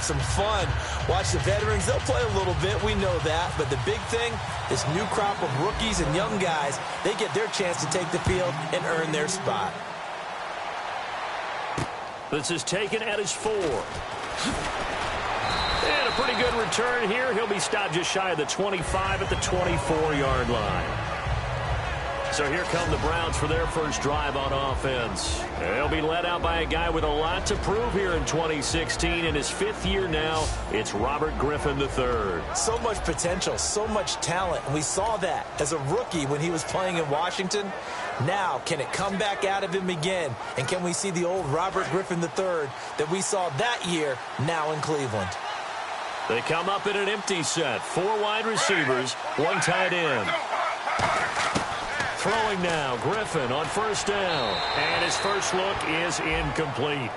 have some fun. Watch the veterans. They'll play a little bit. We know that. But the big thing, this new crop of rookies and young guys, they get their chance to take the field and earn their spot. This is taken at his 4. And a pretty good return here. He'll be stopped just shy of the 25 at the 24-yard line. So here come the Browns for their first drive on offense. They'll be led out by a guy with a lot to prove here in 2016. In his 5th year now, it's Robert Griffin III. So much potential, so much talent. And we saw that as a rookie when he was playing in Washington. Now, can it come back out of him again? And can we see the old Robert Griffin III that we saw that year now in Cleveland? They come up in an empty set. 4 wide receivers, 1 tight end. Throwing now, Griffin on first down. And his first look is incomplete.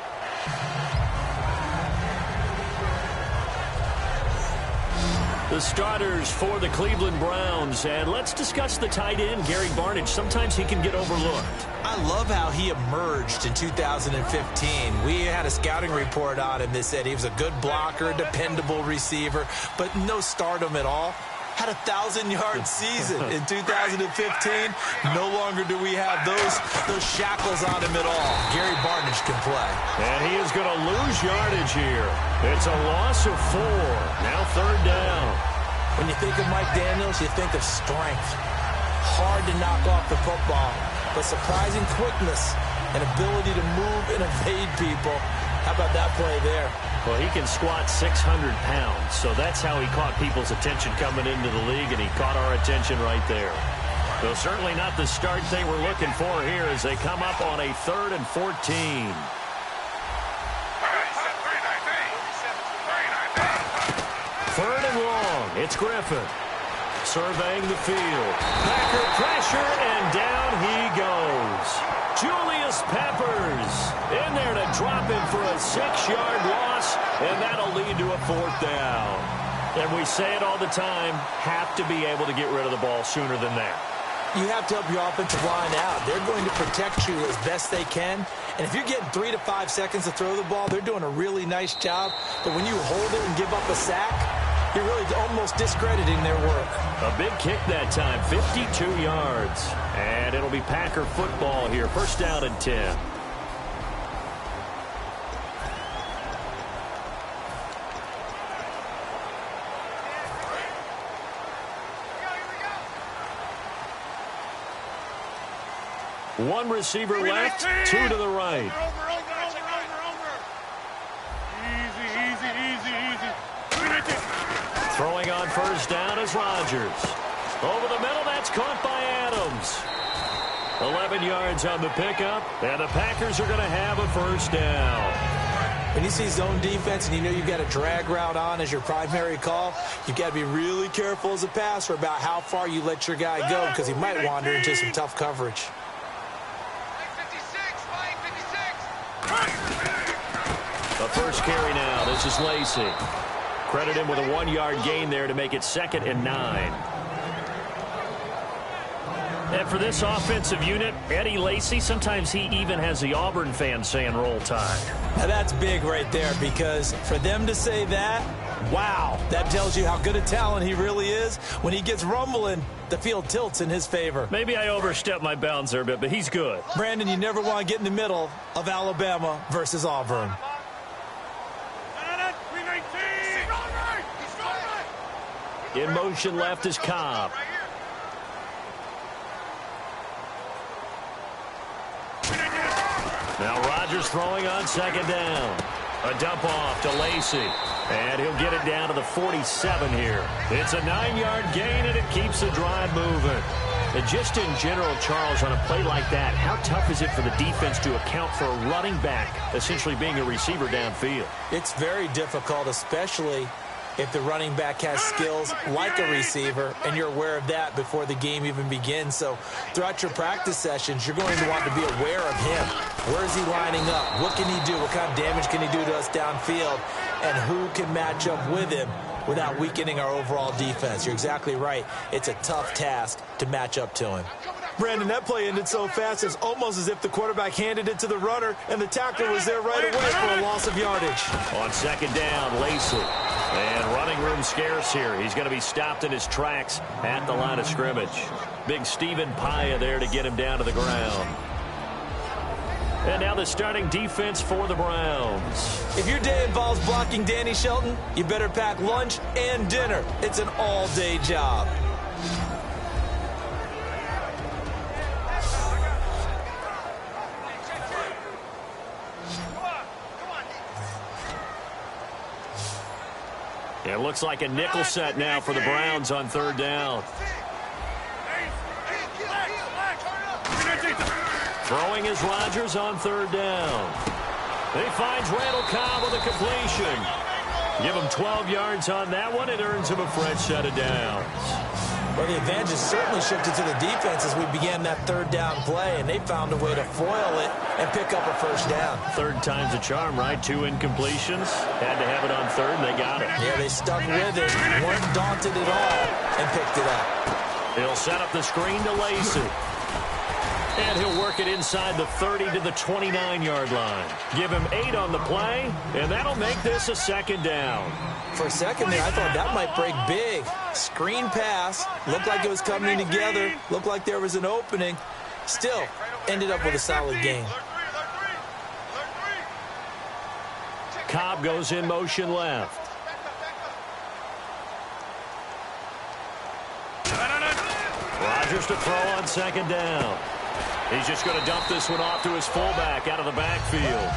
The starters for the Cleveland Browns. And let's discuss the tight end, Gary Barnidge. Sometimes he can get overlooked. I love how he emerged in 2015. We had a scouting report on him that said he was a good blocker, a dependable receiver, but no stardom at all. Had a 1,000-yard season in 2015. No longer do we have those shackles on him at all. Gary Barnidge can play. And he is going to lose yardage here. It's a loss of 4. Now 3rd down. When you think of Mike Daniels, you think of strength. Hard to knock off the football, but surprising quickness and ability to move and evade people. How about that play there? Well, he can squat 600 pounds, so that's how he caught people's attention coming into the league, and he caught our attention right there. So certainly not the start they were looking for here as they come up on a 3rd and 14. 3rd and long. It's Griffin. Surveying the field. Packer pressure, and down he goes. Julius Peppers in there to drop him for a 6-yard loss, and that'll lead to a 4th down. And we say it all the time, have to be able to get rid of the ball sooner than that. You have to help your offensive line out. They're going to protect you as best they can. And if you're getting 3 to 5 seconds to throw the ball, they're doing a really nice job. But when you hold it and give up a sack, you're really almost discrediting their work. A big kick that time, 52 yards. And it'll be Packer football here. 1st down and 10. One receiver left, 2 to the right. Throwing on first down is Rodgers. Over the middle, that's caught by Adams. 11 yards on the pickup, and the Packers are going to have a 1st down. When you see zone defense and you know you've got a drag route on as your primary call, you've got to be really careful as a passer about how far you let your guy go because he might wander into some tough coverage. The first carry now. This is Lacy. Credit him with a 1-yard gain there to make it 2nd and 9. And for this offensive unit, Eddie Lacy, sometimes he even has the Auburn fans saying roll tide. Now that's big right there because for them to say that, wow, that tells you how good a talent he really is. When he gets rumbling, the field tilts in his favor. Maybe I overstepped my bounds there a bit, but he's good. Brandon, you never want to get in the middle of Alabama versus Auburn. In motion left is Cobb. Now Rodgers throwing on 2nd down. A dump off to Lacy. And he'll get it down to the 47 here. It's a 9-yard gain, and it keeps the drive moving. And just in general, Charles, on a play like that, how tough is it for the defense to account for a running back essentially being a receiver downfield? It's very difficult, especially if the running back has skills like a receiver, and you're aware of that before the game even begins. So throughout your practice sessions, you're going to want to be aware of him. Where is he lining up? What can he do? What kind of damage can he do to us downfield? And who can match up with him without weakening our overall defense? You're exactly right. It's a tough task to match up to him. Brandon, that play ended so fast, it's almost as if the quarterback handed it to the runner, and the tackler was there right away for a loss of yardage. On second down, Lacey. And running room scarce here. He's going to be stopped in his tracks at the line of scrimmage. Big Stephen Paya there to get him down to the ground. And now the starting defense for the Browns. If your day involves blocking Danny Shelton, you better pack lunch and dinner. It's an all-day job. It looks like a nickel set now for the Browns on third down. Throwing is Rodgers on third down. He finds Randall Cobb with a completion. Give him 12 yards on that one. It earns him a fresh set of downs. Well, the advantage has certainly shifted to the defense as we began that third down play, and they found a way to foil it and pick up a first down. Third time's a charm, right? 2 incompletions. Had to have it on third, and they got it. Yeah, they stuck with it, weren't daunted at all, and picked it up. He'll set up the screen to Lacey. And he'll work it inside the 30 to the 29-yard line. Give him 8 on the play, and that'll make this a second down. For a second there, I thought that might break big. Screen pass, looked like it was coming together, looked like there was an opening. Still, ended up with a solid game. Cobb goes in motion left. Rodgers to throw on second down. He's just going to dump this one off to his fullback out of the backfield.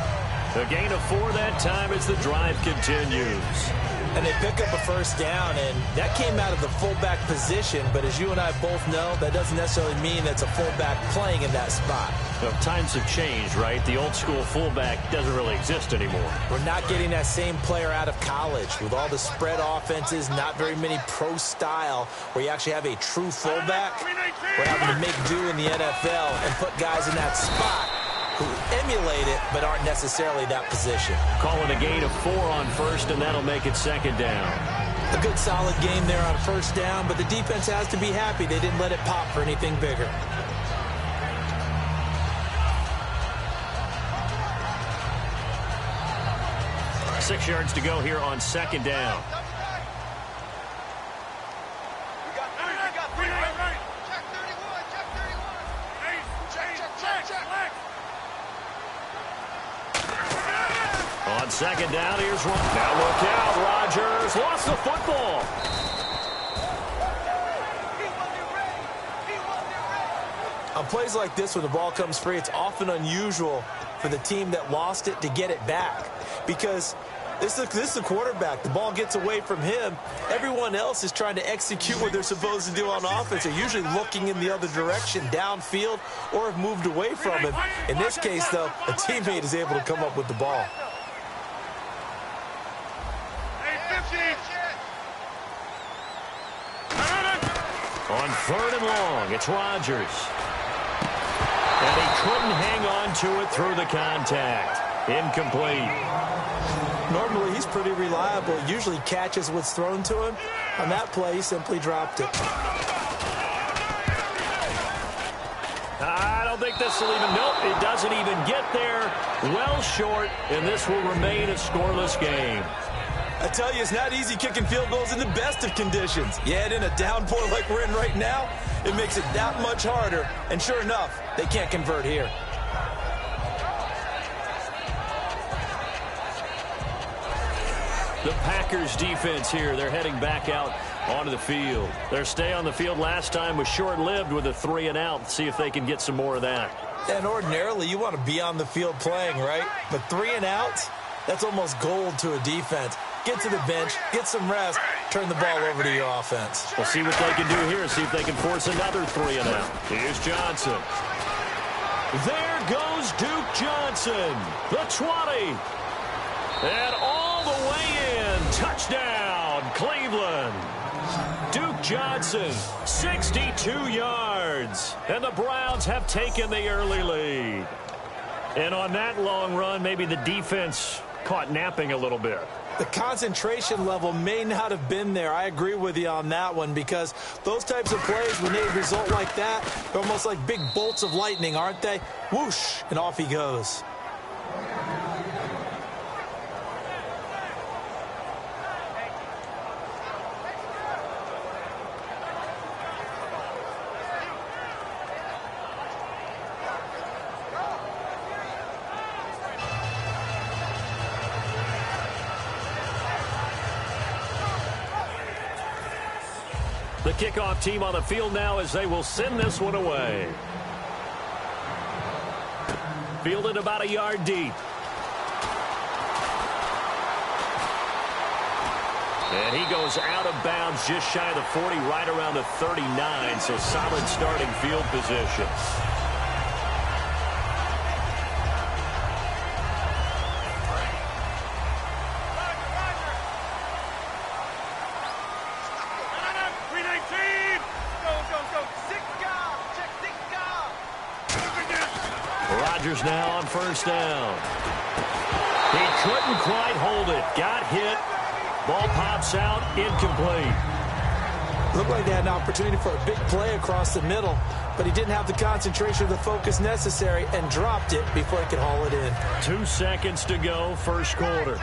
A gain of 4 that time as the drive continues. And they pick up a first down, and that came out of the fullback position. But as you and I both know, that doesn't necessarily mean that's a fullback playing in that spot. Well, times have changed, right? The old school fullback doesn't really exist anymore. We're not getting that same player out of college. With all the spread offenses, not very many pro style where you actually have a true fullback. We're having to make do in the NFL and put guys in that spot who emulate it but aren't necessarily that position. Calling a gain of 4 on first, and that'll make it second down. A good solid game there on first down, but the defense has to be happy they didn't let it pop for anything bigger. Six yards to go here on second down. On second down, here's one. Now look out, Rodgers lost the football. On plays like this, when the ball comes free, it's often unusual for the team that lost it to get it back. Because this is the quarterback. The ball gets away from him. Everyone else is trying to execute what they're supposed to do on offense. They're usually looking in the other direction, downfield, or have moved away from him. In this case, though, a teammate is able to come up with the ball. On third and long, it's Rodgers. And he couldn't hang on to it through the contact. Incomplete. Normally, he's pretty reliable. Usually catches what's thrown to him. On that play, he simply dropped it. I don't think this will even... Nope, it doesn't even get there. Well short, and this will remain a scoreless game. I tell you, it's not easy kicking field goals in the best of conditions. Yet in a downpour like we're in right now, it makes it that much harder. And sure enough, they can't convert here. The Packers defense here, they're heading back out onto the field. Their stay on the field last time was short-lived with a 3-and-out. See if they can get some more of that. And ordinarily, you want to be on the field playing, right? But 3-and-outs, that's almost gold to a defense. Get to the bench, get some rest, turn the ball over to your offense. We'll see what they can do here, see if they can force another 3-and-out. Here's Johnson. There goes Duke Johnson, the 20. And all the way in, touchdown, Cleveland. Duke Johnson, 62 yards. And the Browns have taken the early lead. And on that long run, maybe the defense caught napping a little bit. The concentration level may not have been there. I agree with you on that one, because those types of plays, when they result like that, they're almost like big bolts of lightning, aren't they? Whoosh, and off he goes. The kickoff team on the field now as they will send this one away. Fielded about a yard deep. And he goes out of bounds just shy of the 40, right around the 39, so solid starting field position. Rodgers now on first down. He couldn't quite hold it. Got hit. Ball pops out, incomplete. Looked like they had an opportunity for a big play across the middle, but he didn't have the concentration or the focus necessary and dropped it before he could haul it in. 2 seconds to go, first quarter.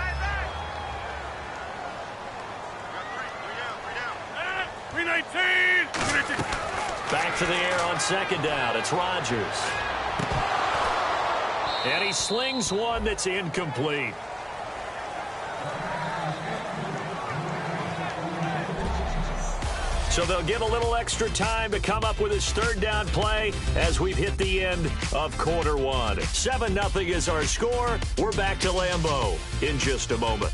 Back to the air on second down. It's Rodgers. And he slings one that's incomplete. So they'll get a little extra time to come up with his third down play as we've hit the end of quarter one. 7-0 is our score. We're back to Lambeau in just a moment.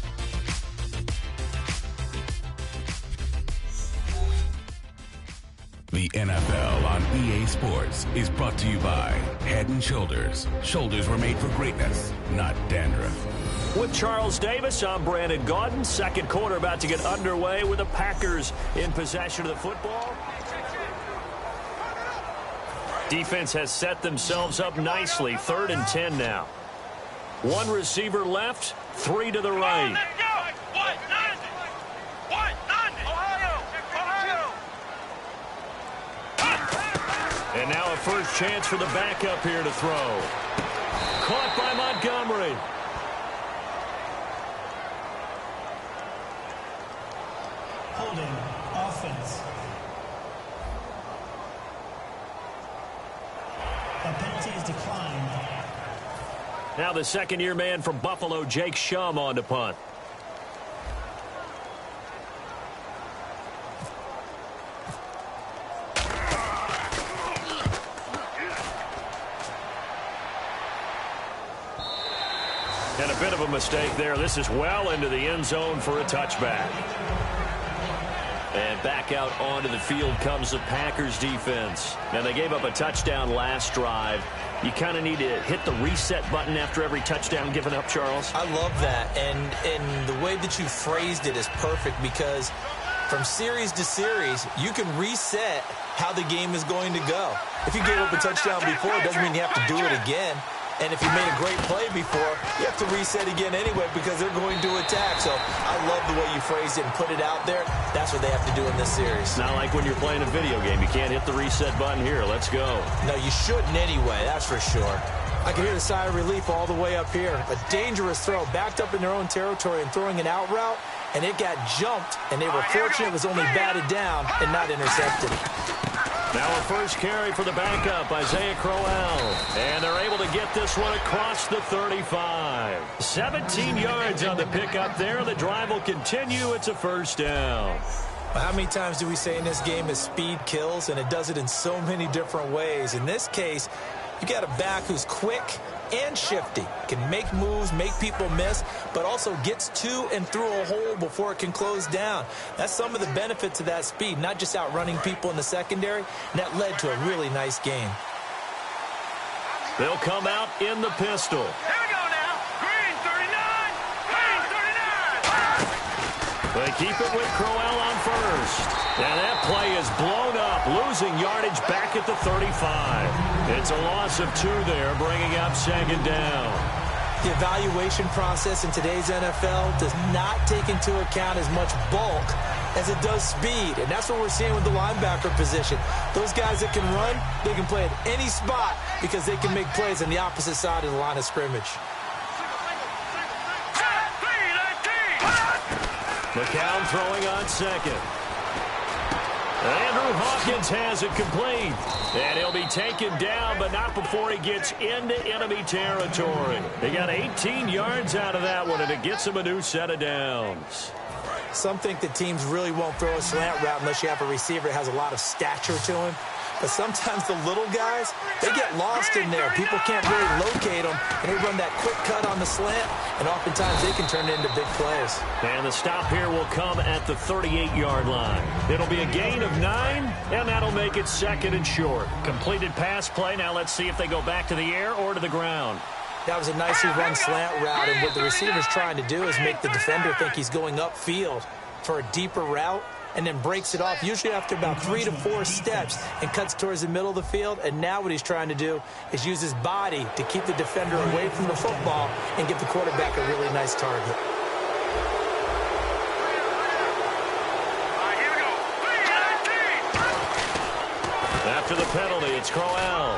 The NFL on EA Sports is brought to you by Head & Shoulders. Shoulders were made for greatness, not dandruff. With Charles Davis, I'm Brandon Gaudin. Second quarter about to get underway with the Packers in possession of the football. Defense has set themselves up nicely. 3rd and 10 now. 1 receiver left, 3 to the right. And now a first chance for the backup here to throw. Caught by Montgomery. Holding offense. The penalty is declined. Now the second-year man from Buffalo, Jake Shum, on to punt. And a bit of a mistake there. This is well into the end zone for a touchback. And back out onto the field comes the Packers defense. Now, they gave up a touchdown last drive. You kind of need to hit the reset button after every touchdown given up, Charles. I love that. And the way that you phrased it is perfect, because from series to series, you can reset how the game is going to go. If you gave up a touchdown before, it doesn't mean you have to do it again. And if you made a great play before, you have to reset again anyway, because they're going to attack. So I love the way you phrased it and put it out there. That's what they have to do in this series. Not like when you're playing a video game. You can't hit the reset button here. Let's go. No, you shouldn't anyway, that's for sure. I can hear the sigh of relief all the way up here. A dangerous throw, backed up in their own territory and throwing an out route, and it got jumped, and they were fortunate it was only batted down and not intercepted. Now a first carry for the backup, Isaiah Crowell. And they're able to get this one across the 35. 17 yards on the pickup there. The drive will continue. It's a first down. Well, how many times do we say in this game is speed kills, and it does it in so many different ways. In this case, you got a back who's quick and shifty, can make moves, make people miss, but also gets to and through a hole before it can close down. That's some of the benefits of that speed, not just outrunning people in the secondary, and that led to a really nice game. They'll come out in the pistol. Here we go now. Green 39. Green 39. They keep it with Crowell on first. And that play is blown up, losing yardage back at the 35. It's a loss of 2 there, bringing up second down. The evaluation process in today's NFL does not take into account as much bulk as it does speed, and that's what we're seeing with the linebacker position. Those guys that can run, they can play at any spot because they can make plays on the opposite side of the line of scrimmage. McCown throwing on second. Andrew Hawkins has it complete. And he'll be taken down, but not before he gets into enemy territory. He got 18 yards out of that one, and it gets him a new set of downs. Some think that teams really won't throw a slant route unless you have a receiver that has a lot of stature to him. But sometimes the little guys, they get lost in there. People can't really locate them, and they run that quick cut on the slant, and oftentimes they can turn it into big plays. And the stop here will come at the 38-yard line. It'll be a gain of 9, and that'll make it second and short. Completed pass play. Now let's see if they go back to the air or to the ground. That was a nicely run slant route, and what the receiver's trying to do is make the defender think he's going upfield for a deeper route, and then breaks it off, usually after about 3 to 4 steps, and cuts towards the middle of the field. And now what he's trying to do is use his body to keep the defender away from the football and give the quarterback a really nice target. After the penalty, it's Crowell.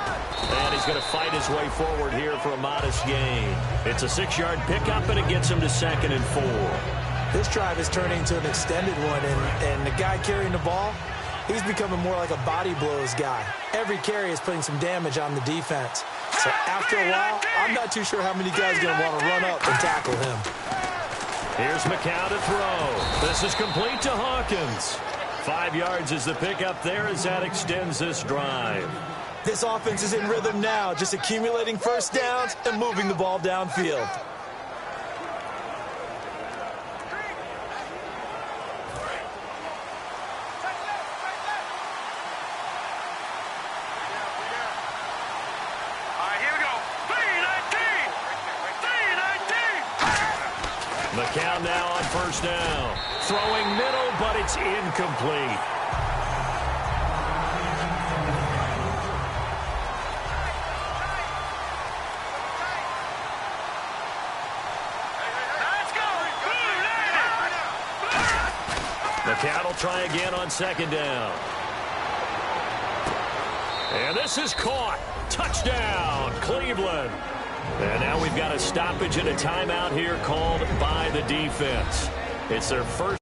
And he's going to fight his way forward here for a modest gain. It's a 6-yard pickup, and it gets him to 2nd and 4. This drive is turning into an extended one, and the guy carrying the ball, he's becoming more like a body blows guy. Every carry is putting some damage on the defense. So after a while, I'm not too sure how many guys are going to want to run up and tackle him. Here's McCown to throw. This is complete to Hawkins. 5 yards is the pickup there as that extends this drive. This offense is in rhythm now, just accumulating first downs and moving the ball downfield. McCown now on first down. Throwing middle, but it's incomplete. McCown will try again on 2nd down. And this is caught. Touchdown, Cleveland. And now we've got a stoppage and a timeout here called by the defense. It's their first.